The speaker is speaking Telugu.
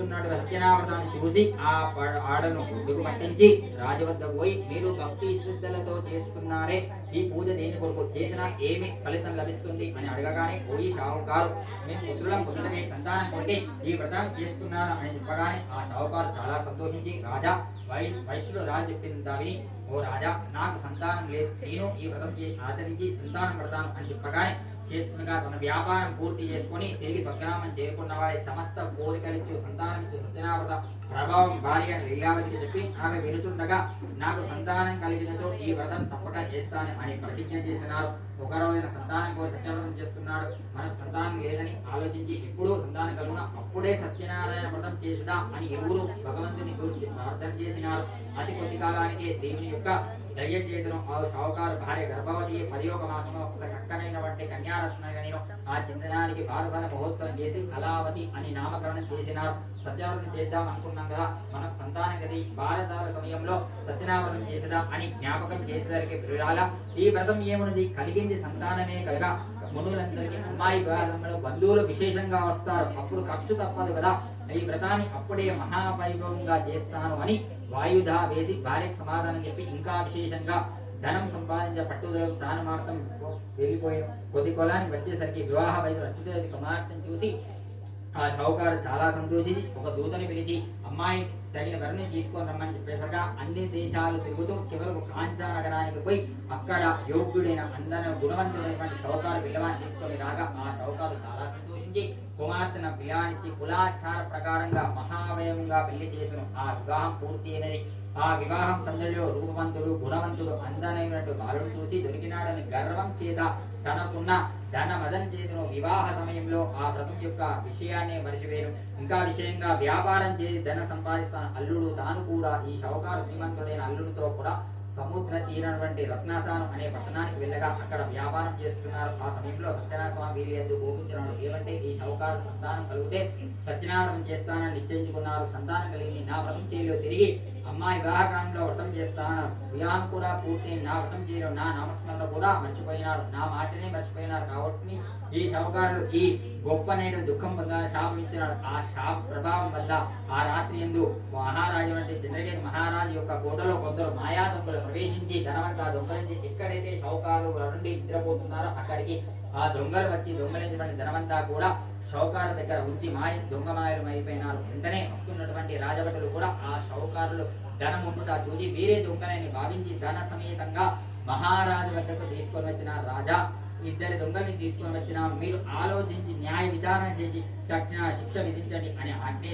చేస్తున్నాడు సత్యనావ్రతాన్ని చూసి ఆ ఆడను గుడ్డుకు పట్టించి రాజు వద్దకు పోయి, మీరు భక్తి శ్రద్ధలతో చేస్తున్నారే, ఈ పూజ దేని కొరకు చేసినా ఏమి ఫలితం లభిస్తుంది అని అడగగానే, పోయి షావుకారు మేము పుత్రులం పొందమే సంతానం కొరికే ఈ వ్రతం చేస్తున్నాను అని చెప్పగానే ఆ షావుకారు చాలా సంతోషించి, రాజా వైశ్యుడు రాజు చెప్పింది విని, ఓ రాజా నాకు సంతానం లేదు, నేను ఈ వ్రతం ఆచరించి సంతానం పడతాను అని చెప్పగానే చేస్తుండగా తన వ్యాపారం పూర్తి చేసుకుని తిరిగి స్వర్గనామం చేరుకున్న వారి సమస్త కోరికలిచ్చు సంతానమిచ్చు సత్యనావ్రత ప్రభావం భార్య లీలావతికి చెప్పి ఆమె వినుచుండగా, నాకు సంతానం కలిగినచో ఈ వ్రతం తప్పక చేస్తాను అని ప్రతిజ్ఞ చేసినారు. ఒక రోజున సంతానం కోసం సత్యవ్రతం చేస్తున్నాడు. మనకు సంతానం లేదని ఆలోచించి ఎప్పుడూ సంతానం కలుగున అప్పుడే సత్యనారాయణ వ్రతం చేసుడా అని ఎవరు భగవంతుని గురించి ప్రార్థన చేసినారు. అతి కొద్ది కాలానికే దేవుని యొక్క దయచేతను ఆ షావుకారు భార్య గర్భవతి 11వ మాసంలో చక్కనైనటువంటి కన్యారత్నగనిలో ఆ చింతనానికి బారసాల మహోత్సవం చేసి కళావతి అని నామకరణం చేసినారు. సత్యవ్రతం చేద్దాం అనుకున్నాం కదా, మనకు సంతానం గది బారసాల సమయంలో సత్యనావ్రతం చేసేదా అని జ్ఞాపకం చేసేసరికి విరాల ఈ వ్రతం ఏమున్నది, కలిగింది సంతానమే కనుక మునులందరికీ అమ్మాయి వివాహంలో బంధువులు విశేషంగా వస్తారు, అప్పుడు ఖర్చు తప్పదు కదా, ఈ వ్రతాన్ని అప్పుడే మహావైభవంగా చేస్తాను అని వాయుధ వేసి భార్యకు సమాధానం చెప్పి ఇంకా విశేషంగా ధనం సంపాదించే పట్టుదల దానమార్గం వెళ్ళిపోయిన కొద్ది కొలానికి వచ్చేసరికి వివాహ వయసు అచ్యుతదేవి కుమార్తెను చూసి ఆ షావుకారు చాలా సంతోషించి ఒక దూతని పిలిచి అమ్మాయి తగిన వరణి తీసుకొని రమ్మని చెప్పేసరిగా అన్ని దేశాలు తిరుగుతూ చివరకు కాంచా నగరానికి పోయి అక్కడ యోగ్యుడైన అందరూ గుణవంతుడైనటువంటి షావుకారు పిల్లవాన్ని తీసుకొని రాగా ఆ షావుకారు చాలా సంతోషించి కుమార్తెను పిల్లవానిచ్చి కులాచార ప్రకారంగా మహావయంగా పెళ్లి చేసిన ఆ వివాహం పూర్తి అయినది. ఆ వివాహం సందడిలో రూపవంతుడు గుణవంతుడు అందరైనట్టు బాలుడు చూసి దొరికినాడని గర్వం చేత తనకున్న ధన మదం చేతును వివాహ సమయంలో ఆ వ్రతం యొక్క విషయాన్ని మరిచివేయను. ఇంకా విషయంగా వ్యాపారం చేసి ధన సంపాదిస్తాను అల్లుడు తాను కూడా ఈ షావుకారు శ్రీమంతుడైన అల్లుడితో కూడా సముద్ర తీరనటువంటి రత్నాసానం అనే పట్టణానికి వెళ్ళగా అక్కడ వ్యాపారం చేస్తున్నారు. ఆ సమయంలో సత్యనారాయణ స్వామి వీరి ఎందుకు కోపించినాడు. ఏమంటే ఈ షావుకారు సంతానం కలిగితే సత్యనారాయణ చేస్తానని నిశ్చయించుకున్నారు. సంతానం కలిగి నా వ్రతం చేయలో తిరిగి అమ్మాయి వివాహకాలంలో వ్రతం చేస్తాను, వివాహం కూడా పూర్తి నా వ్రతం చేయడం నా నామస్మరణ కూడా మర్చిపోయినారు, నా మాటనే మర్చిపోయినారు కాబట్టి ఈ షావుకారులు ఈ గొప్ప నేడు దుఃఖం పొందాలని శాపం ఇచ్చినాడు. ఆ శాప ప్రభావం వల్ల ఆ రాత్రి ఎందు మహారాజు అంటే చంద్రకేతు మహారాజు యొక్క కోటలో కొందరు మాయా దొంగలు ప్రవేశించి ధనవంతా దొంగలించి ఎక్కడైతే షావుకారు నుండి నిద్రపోతున్నారో అక్కడికి ఆ దొంగలు వచ్చి దొంగలించినటువంటి ధనవంతా కూడా షావుకారు దగ్గర ఉంచి దొంగ మాయలు అయిపోయినారు. వెంటనే వస్తున్నటువంటి రాజభటులు కూడా ఆ షావుకారులు ధనం ఉండుట చూసి వీరే దొంగలని భావించి ధన సమేతంగా మహారాజు వద్దకు తీసుకొని వచ్చిన రాజా, ఇద్దరి దొంగల్ని తీసుకొని వచ్చిన మీరు ఆలోచించి న్యాయ విచారణ చేసి శిక్ష విధించండి అని ఆజ్ఞ